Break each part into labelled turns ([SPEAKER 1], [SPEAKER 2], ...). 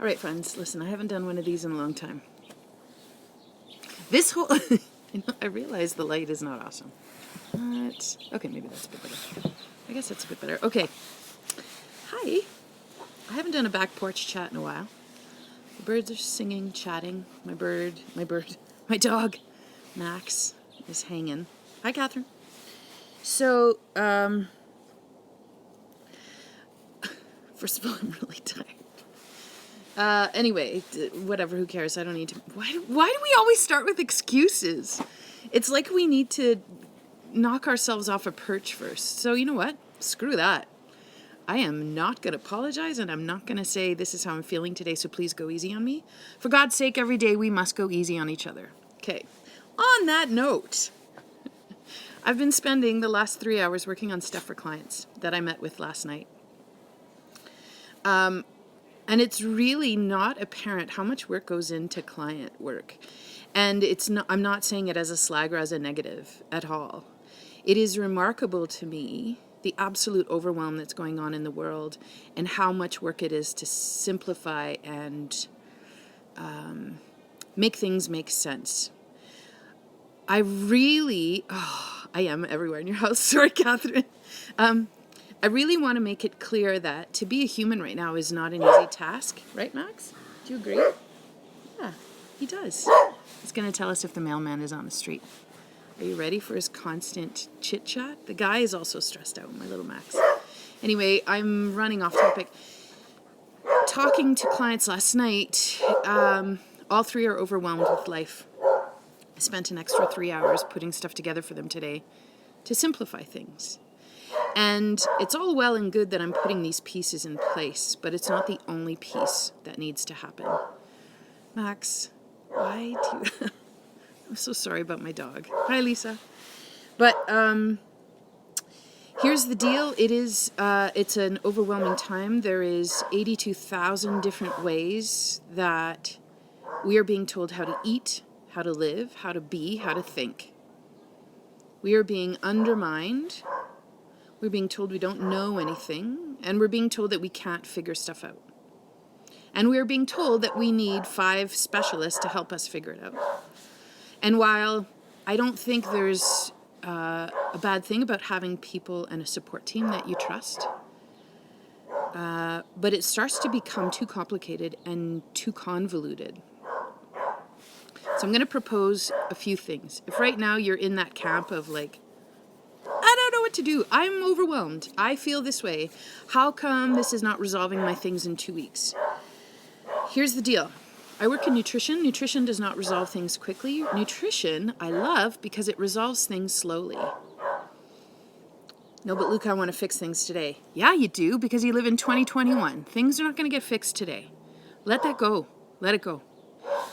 [SPEAKER 1] All right, friends, listen, I haven't done one of these in a long time. This whole... I realize the light is not awesome. But, okay, maybe that's a bit better. I guess that's a bit better. Okay. Hi. I haven't done a back porch chat in a while. The birds are singing, chatting. My dog, Max, is hanging. Hi, Catherine. So, first of all, I'm really tired. Anyway, whatever, who cares? I don't need to... Why do we always start with excuses? It's like we need to knock ourselves off a perch first. So you know what? Screw that. I am not going to apologize, and I'm not going to say this is how I'm feeling today, so please go easy on me. For God's sake, every day we must go easy on each other. Okay. On that note, I've been spending the last 3 hours working on stuff for clients that I met with last night. And it's really not apparent how much work goes into client work. And I'm not saying it as a slag or as a negative at all. It is remarkable to me, the absolute overwhelm that's going on in the world and how much work it is to simplify and make things make sense. I am everywhere in your house. Sorry, Catherine. I really want to make it clear that to be a human right now is not an easy task. Right, Max? Do you agree? Yeah, he does. He's going to tell us if the mailman is on the street. Are you ready for his constant chit-chat? The guy is also stressed out, my little Max. Anyway, I'm running off topic. Talking to clients last night, all three are overwhelmed with life. I spent an extra 3 hours putting stuff together for them today to simplify things. And it's all well and good that I'm putting these pieces in place, but it's not the only piece that needs to happen. Max, why do you... I'm so sorry about my dog. Hi, Lisa. But here's the deal. It's an overwhelming time. There is 82,000 different ways that we are being told how to eat, how to live, how to be, how to think. We are being undermined. We're being told we don't know anything, and we're being told that we can't figure stuff out. And we're being told that we need 5 specialists to help us figure it out. And while I don't think there's a bad thing about having people and a support team that you trust, but it starts to become too complicated and too convoluted. So I'm going to propose a few things. If right now you're in that camp of like, I don't know what to do. I'm overwhelmed. I feel this way. How come this is not resolving my things in 2 weeks? Here's the deal. I work in nutrition. Nutrition does not resolve things quickly. Nutrition, I love because it resolves things slowly. No, but Luke, I want to fix things today. Yeah, you do, because you live in 2021. Things are not going to get fixed today. Let that go. Let it go.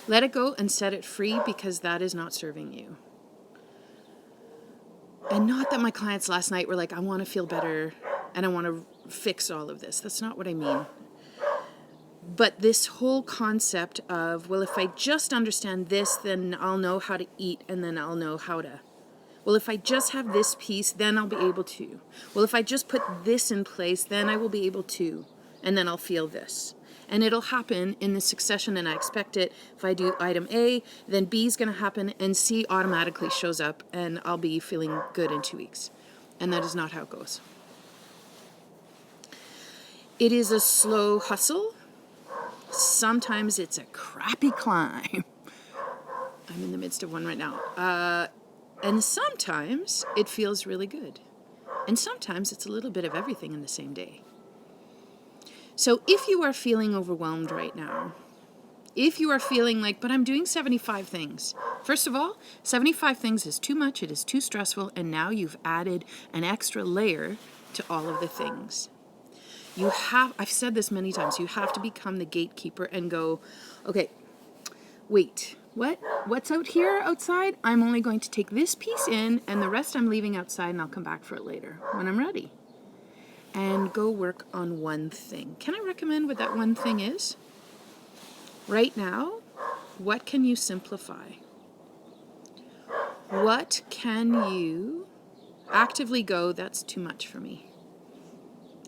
[SPEAKER 1] Let it go and set it free, because that is not serving you. And not that my clients last night were like, I want to feel better and I want to fix all of this. That's not what I mean. But this whole concept of, well, if I just understand this, then I'll know how to eat, and then I'll know how to. Well, if I just have this piece, then I'll be able to. Well, if I just put this in place, then I will be able to. And then I'll feel this. And it'll happen in the succession, and I expect it. If I do item A, then B is going to happen, and C automatically shows up, and I'll be feeling good in 2 weeks. And that is not how it goes. It is a slow hustle. Sometimes it's a crappy climb. I'm in the midst of one right now. And sometimes it feels really good. And sometimes it's a little bit of everything in the same day. So if you are feeling overwhelmed right now, if you are feeling like, but I'm doing 75 things. First of all, 75 things is too much, it is too stressful, and now you've added an extra layer to all of the things. I've said this many times, you have to become the gatekeeper and go, okay, wait, what's out here outside? I'm only going to take this piece in, and the rest I'm leaving outside, and I'll come back for it later when I'm ready. And go work on one thing. Can I recommend what that one thing is? Right now, what can you simplify? What can you actively go, that's too much for me.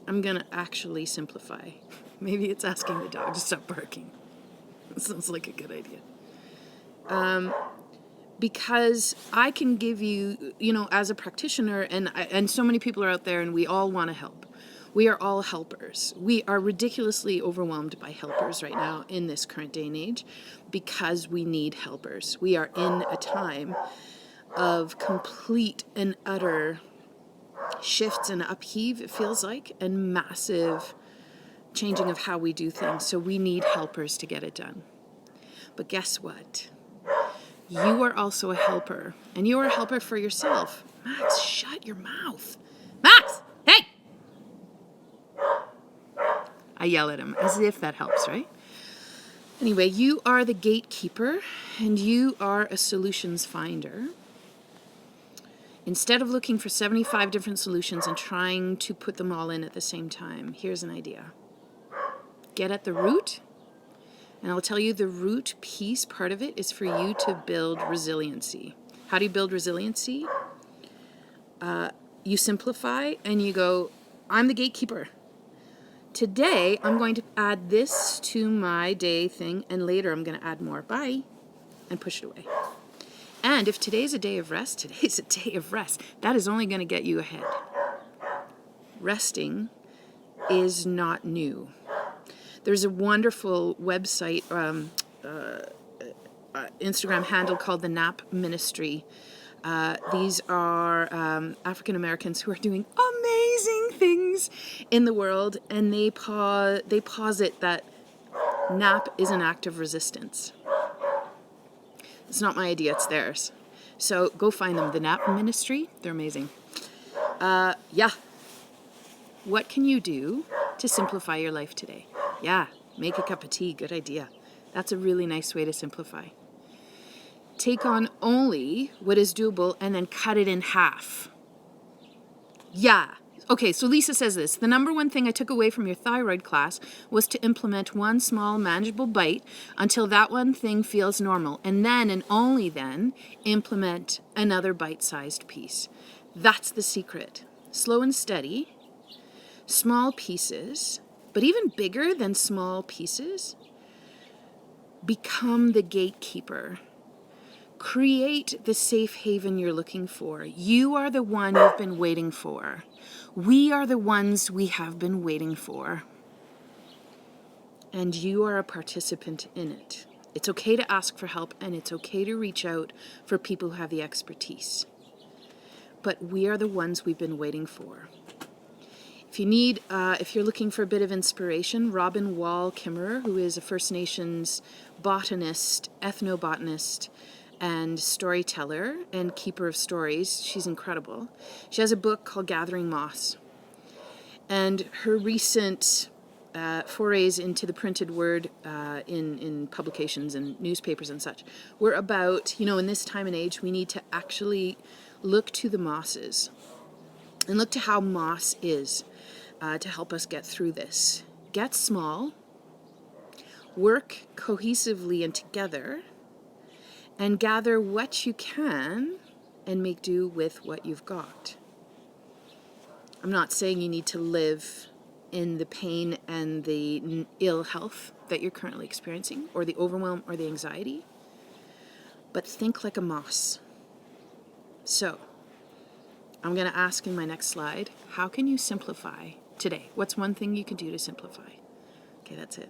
[SPEAKER 1] I'm going to actually simplify. Maybe it's asking the dog to stop barking. That sounds like a good idea. Because I can give you, as a practitioner, and so many people are out there, and we all want to help. We are all helpers. We are ridiculously overwhelmed by helpers right now in this current day and age because we need helpers. We are in a time of complete and utter shifts and upheave, it feels like, and massive changing of how we do things. So we need helpers to get it done. But guess what? You are also a helper, and you are a helper for yourself. Max, shut your mouth. Max, hey! I yell at him as if that helps, right? Anyway, you are the gatekeeper, and you are a solutions finder. Instead of looking for 75 different solutions and trying to put them all in at the same time, here's an idea. Get at the root, and I'll tell you the root piece, part of it, is for you to build resiliency. How do you build resiliency? You simplify and you go, I'm the gatekeeper. Today, I'm going to add this to my day thing, and later I'm going to add more. Bye. And push it away. And if today's a day of rest, today's a day of rest. That is only going to get you ahead. Resting is not new. There's a wonderful website, Instagram handle called the Nap Ministry. These are African Americans who are doing amazing things in the world, and they posit that nap is an act of resistance. It's not my idea, it's theirs. So go find them, the Nap Ministry. They're amazing. Yeah. What can you do to simplify your life today? Yeah, make a cup of tea. Good idea. That's a really nice way to simplify. Take on only what is doable and then cut it in half. Yeah. Okay, so Lisa says this. The number one thing I took away from your thyroid class was to implement one small manageable bite until that one thing feels normal. And then, and only then, implement another bite-sized piece. That's the secret. Slow and steady, small pieces, but even bigger than small pieces, become the gatekeeper. Create the safe haven you're looking for. You are the one you've been waiting for. We are the ones we have been waiting for. And you are a participant in it. It's okay to ask for help, and it's okay to reach out for people who have the expertise. But we are the ones we've been waiting for. If you're looking for a bit of inspiration, Robin Wall Kimmerer, who is a First Nations botanist, ethnobotanist, and storyteller and keeper of stories. She's incredible. She has a book called Gathering Moss. And her recent forays into the printed word in publications and newspapers and such were about, in this time and age, we need to actually look to the mosses and look to how moss is to help us get through this. Get small, work cohesively and together, and gather what you can and make do with what you've got. I'm not saying you need to live in the pain and the ill health that you're currently experiencing, or the overwhelm or the anxiety, but think like a moss. So, I'm going to ask in my next slide, how can you simplify today? What's one thing you can do to simplify? Okay, that's it.